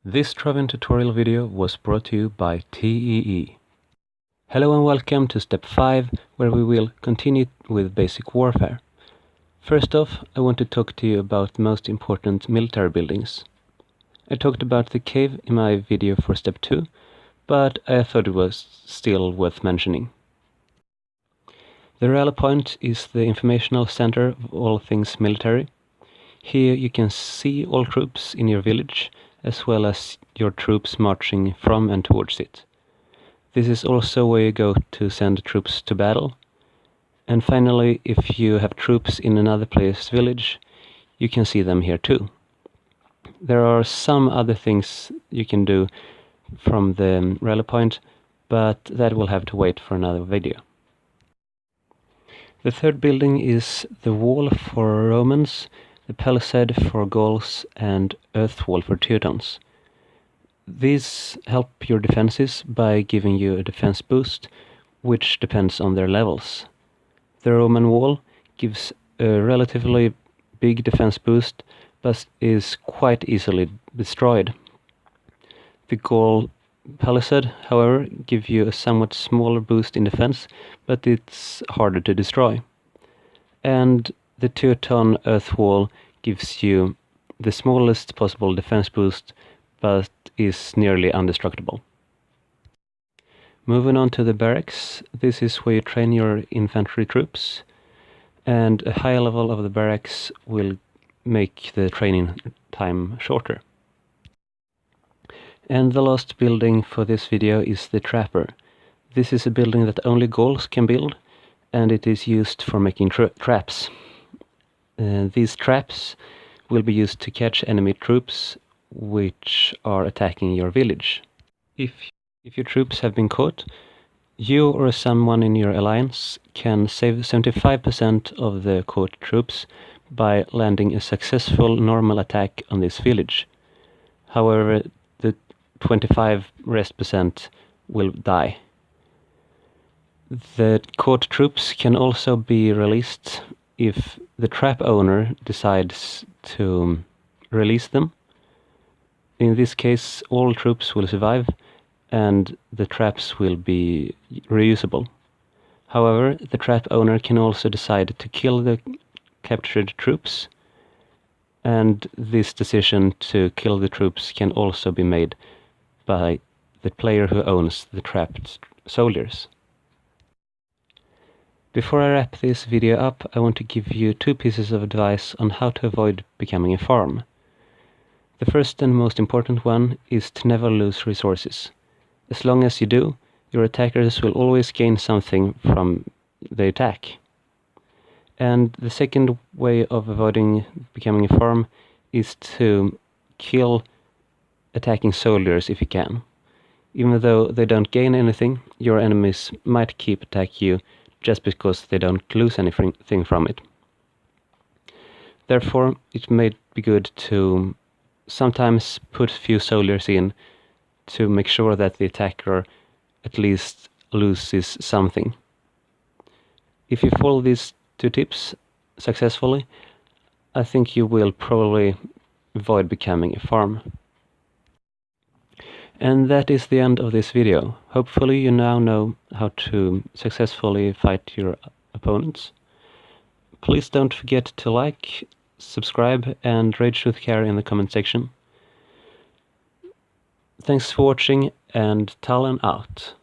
This Travian tutorial video was brought to you by TEE. Hello and welcome to step 5, where we will continue with basic warfare. First off, I want to talk to you about the most important military buildings. I talked about the cave in my video for step 2, but I thought it was still worth mentioning. The rally point is the informational center of all things military. Here you can see all troops in your village, as well as your troops marching from and towards it. This is also where you go to send troops to battle. And finally, if you have troops in another player's village, you can see them here too. There are some other things you can do from the rally point, but that will have to wait for another video. The third building is the wall for Romans, the palisade for Gauls, and earth wall for Teutons. These help your defenses by giving you a defense boost, which depends on their levels. The Roman wall gives a relatively big defense boost, but is quite easily destroyed. The Gaul palisade, however, gives you a somewhat smaller boost in defense, but it's harder to destroy. And the Teuton earth wall gives you the smallest possible defense boost, but is nearly indestructible. Moving on to the barracks, this is where you train your infantry troops, and a high level of the barracks will make the training time shorter. And the last building for this video is the Trapper. This is a building that only Gauls can build, and it is used for making traps. These traps will be used to catch enemy troops which are attacking your village. If your troops have been caught, you or someone in your alliance can save 75% of the caught troops by landing a successful normal attack on this village. However, the 25% rest will die. The caught troops can also be released if the trap owner decides to release them. In this case, all troops will survive and the traps will be reusable. However, the trap owner can also decide to kill the captured troops, and this decision to kill the troops can also be made by the player who owns the trapped soldiers. Before I wrap this video up, I want to give you 2 pieces of advice on how to avoid becoming a farm. The first and most important one is to never lose resources. As long as you do, your attackers will always gain something from the attack. And the second way of avoiding becoming a farm is to kill attacking soldiers if you can. Even though they don't gain anything, your enemies might keep attacking you just because they don't lose anything from it. Therefore, it may be good to sometimes put a few soldiers in to make sure that the attacker at least loses something. If you follow these 2 tips successfully, I think you will probably avoid becoming a farm. And that is the end of this video. Hopefully you now know how to successfully fight your opponents. Please don't forget to like, subscribe and rate Truth Care in the comment section. Thanks for watching, and Talon out.